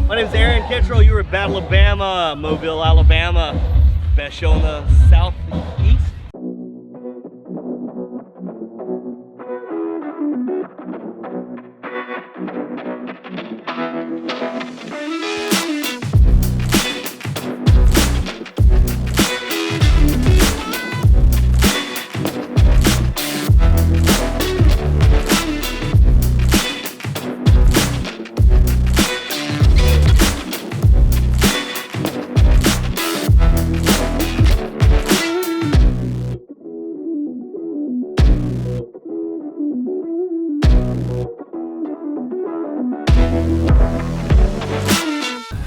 My name's Aaron Kittrell. You were at Battle of Bama, Mobile, Alabama. Best show in the Southeast.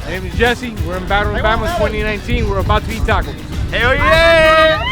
My name is Jesse. We're in Battle of Bama 2019. We're about to eat tacos. Hell yeah!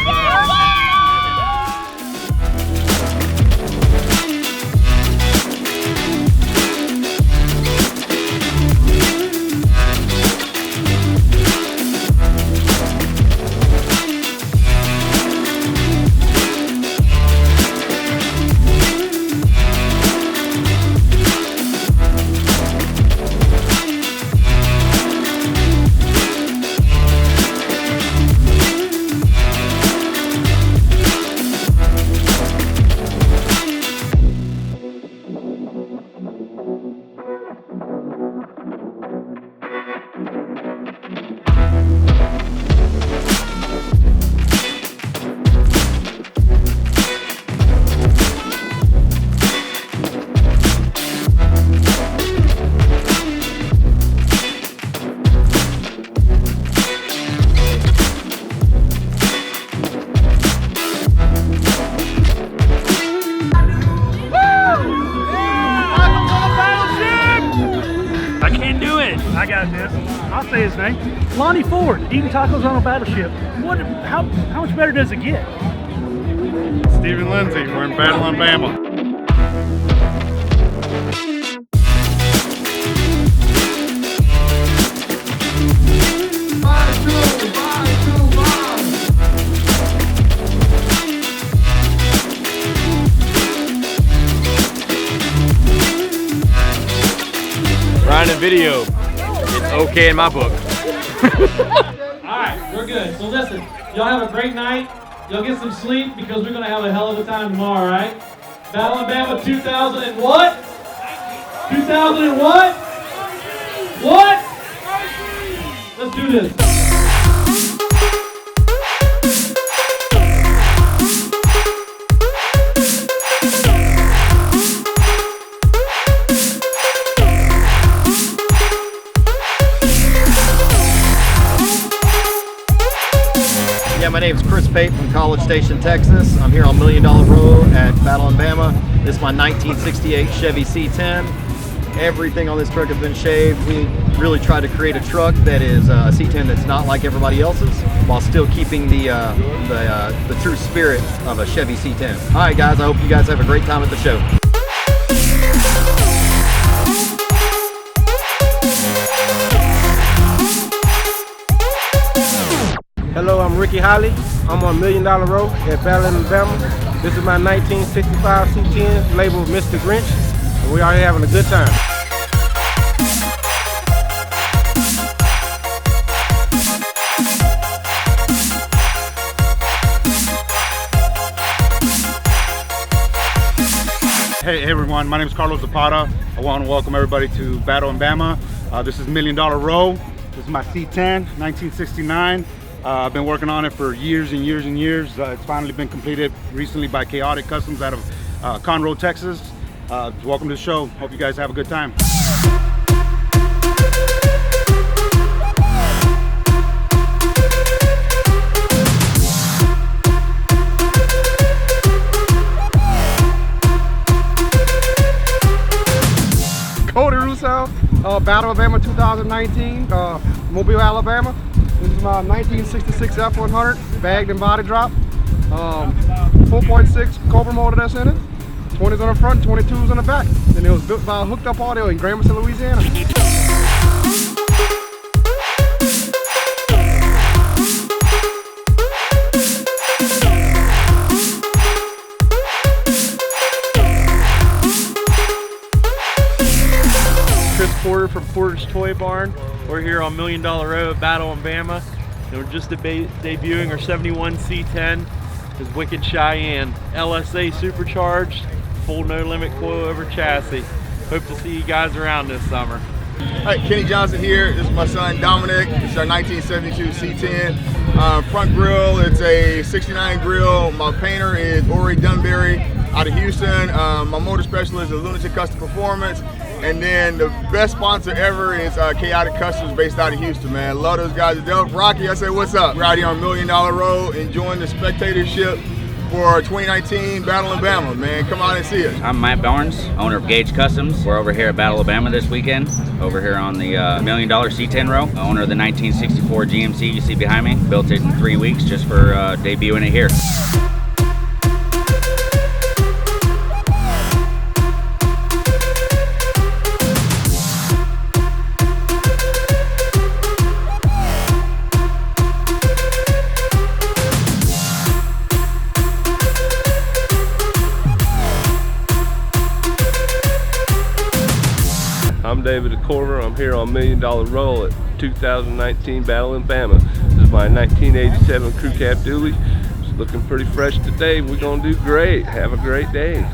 I got this. I'll say his name. Lonnie Ford, eating tacos on a battleship. How much better does it get? Stephen Lindsay, we're in Battle on Bama. Ryan and video. It's okay in my book. Alright, we're good. So listen, y'all have a great night. Y'all get some sleep because we're going to have a hell of a time tomorrow, alright? Battle of Bama 2000 and what? 2000 and what? What? Let's do this. Yeah, my name's Chris Pate from College Station, Texas. I'm here on $1 Million Row at Battle in Bama. This is my 1968 Chevy C10. Everything on this truck has been shaved. We really try to create a truck that is a C10 that's not like everybody else's, while still keeping the true spirit of a Chevy C10. All right, guys, I hope you guys have a great time at the show. Hello, I'm Ricky Holly. I'm on $1 Million Row at Battle in Alabama. This is my 1965 C10 labeled Mr. Grinch, and we are here having a good time. Hey everyone, my name is Carlos Zapata. I want to welcome everybody to Battle in Bama. This is $1 Million Row. This is my C10, 1969. I've been working on it for years and years and years. It's finally been completed recently by Chaotic Customs out of Conroe, Texas. Welcome to the show. Hope you guys have a good time. Cody Russo, Battle of Bama 2019, Mobile, Alabama. This is my 1966 F100, bagged and body drop. 4.6 Cobra motor that's in it. 20s on the front, 22s on the back. And it was built by Hooked Up Audio in Gramercy, Louisiana. Porter from Porter Sports Toy Barn. We're here on $1 Million Row at Battle in Bama, and we're just debuting our 71 C10. Is Wicked Cheyenne, LSA supercharged, full no limit coilover chassis. Hope to see you guys around this summer. Hi, Kenny Johnson here. This is my son Dominic. This is our 1972 C10. Front grille, it's a 69 grill. My painter is Ori Dunbury out of Houston. My motor specialist is Lunatic Custom Performance. And then the best sponsor ever is Chaotic Customs based out of Houston, man. Love those guys to death. Rocky, I say, what's up? We're out here on $1 Million Road enjoying the spectatorship for 2019 Battle in Bama, man. Come out and see us. I'm Matt Barnes, owner of Gage Customs. We're over here at Battle of Bama this weekend, over here on the $1 Million C10 row. Owner of the 1964 GMC you see behind me. Built it in 3 weeks just for debuting it here. I'm David Corver. I'm here on $1 Million Roll at 2019 Battle in Bama. This is my 1987 crew cab dually. It's looking pretty fresh today. We're gonna do great. Have a great day.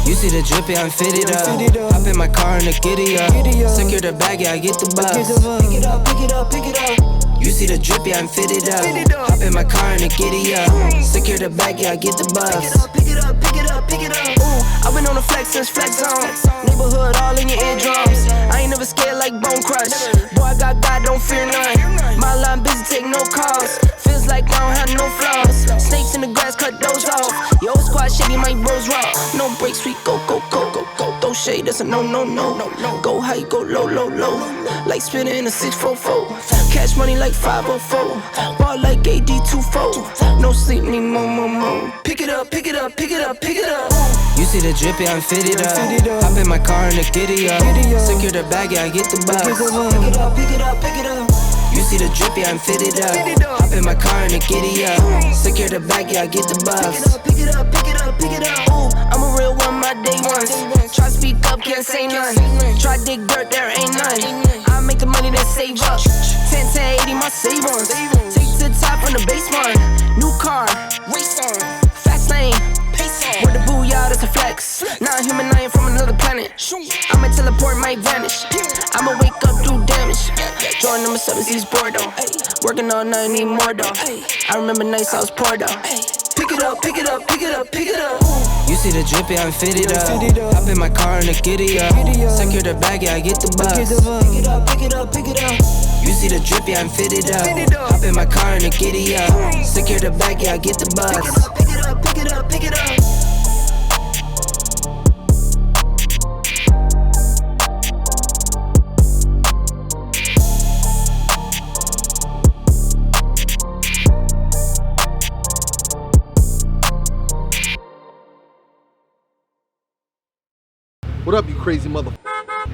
You see the drip, yeah, I'm fitted up. Hop in my car and the giddy up. Secure the bag, yeah, I get the bus. Pick it up, pick it up, pick it up. You see the drip, yeah, I'm fitted up. Hop in my car and the giddy up. Secure the bag, yeah, I get the bus. Pick it up, pick it up, pick it up. Ooh, I've been on the flex since flex on. Neighborhood all in your eardrums. I ain't never scared like Bone Crush. Boy, I got God, don't fear none. My line busy, take no calls. Feels like I don't have no flaws. Snakes in the grass, cut those off. Yo, squad shady, my bros raw. No breaks, we go, go, go, go, go. Throw shade, that's a no, no, no, no, no. Go high, go low, low, low. Like spinning in a 644. Cash money like 504. Ball like AD24. No sleep, need more, more, more. Pick it up, pick it up, pick it up, pick it up. You see the drip, yeah, I'm fitted up. Hop in my car and the giddy up. Secure the bag, yeah, I get the bus. Pick it up, pick it up, pick it up. You see the drip, yeah, I'm fitted up. Hop in my car and the giddy up. Secure the bag, yeah, I get the bus. Pick it up, pick it up, pick it up, pick it up. Ooh, I'm a real one, my day ones. Try to speak up, can't say none. Try to dig dirt, there ain't none. I make the money that save up. 10, 10, 80, my save ones. Take to the top from the basement. New car, race on. Fast lane, pace on. With the booyah, that's a flex. Not human, I ain't from another planet. I'ma teleport, might vanish. I'ma wake up, do damage. Join number 7, he's bored though. Working all night, need more though. I remember nights I was poor though. Pick it up, pick it up, pick it up, pick it up. You see the drip, yeah, I'm fitted up. Hop in my car and the giddy up. Secure the bag, yeah, I get the bus. Pick it up, pick it up, pick it up. You see the drip, yeah, I'm fitted up. Hop in my car and the giddy up. Secure the bag, yeah, I get the bus. Pick it up, pick it up, pick it up. What up, you crazy mother?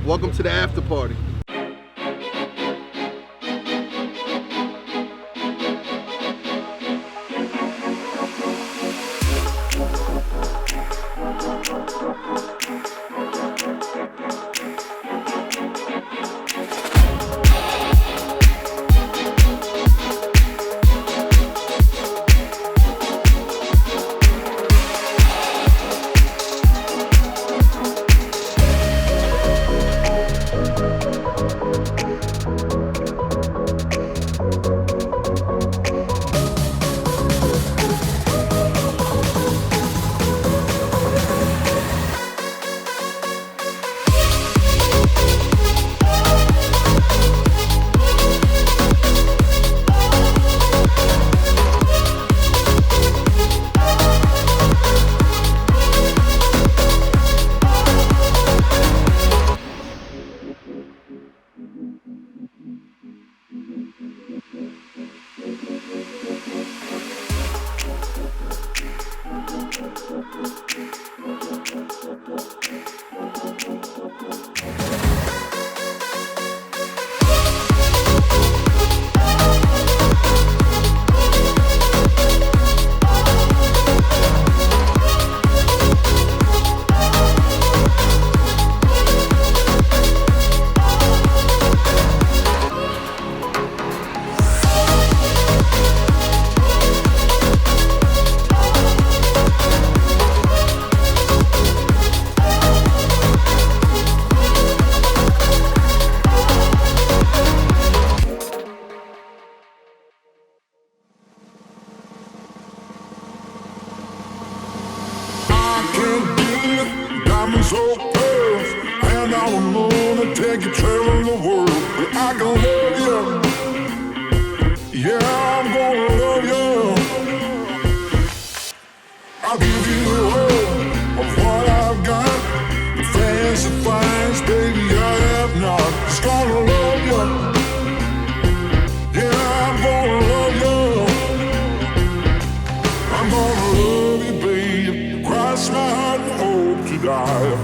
Welcome to the after party. so pale. Hand on the moon and take you traveling the world. But I can love you. Yeah, I'm gonna love you. I'll give you all of what I've got. The fancy things, baby, I have not. Just gonna love you. Yeah, I'm gonna love you. I'm gonna love you, baby. Cross my heart and hope to die.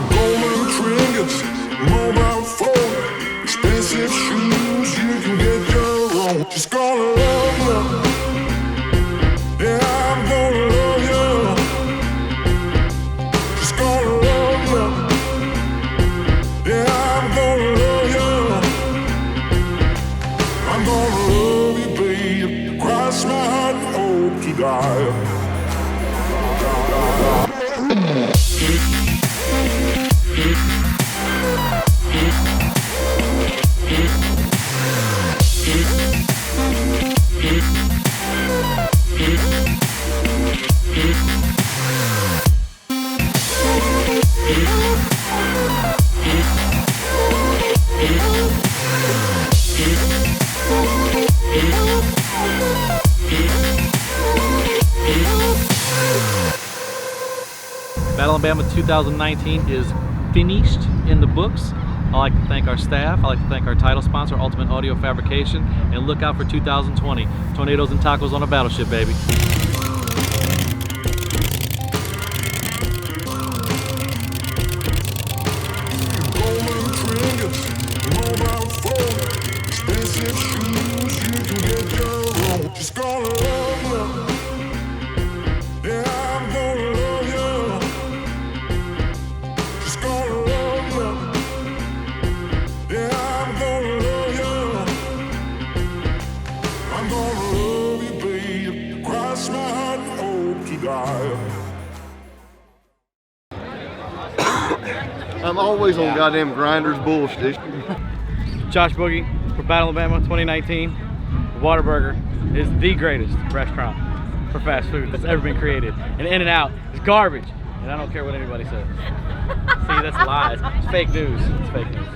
Golden trinkets, mobile phone, expensive shoes, you can get your own. Just gonna love you. Yeah, I'm gonna love you. Just gonna love you. Yeah, I'm gonna love you. I'm gonna love you, babe. Cross my heart and hope to die. Battle Alabama 2019 is finished in the books. I'd like to thank our staff. I'd like to thank our title sponsor, Ultimate Audio Fabrication, and look out for 2020. Tornadoes and tacos on a battleship, baby. Golden trinkets, mobile phone, expensive shoes, you can get your own. Just gonna love you. Yeah, I'm gonna love you. Just gonna love you. Yeah, I'm gonna love you. I'm gonna love you, babe. Cross my heart and hope to die. I'm always on goddamn Grinders bullshit. Josh Boogie for Battle Alabama 2019. Whataburger is the greatest restaurant for fast food that's ever been created. And In-N-Out is garbage. And I don't care what anybody says. See, that's lies. It's fake news. It's fake news.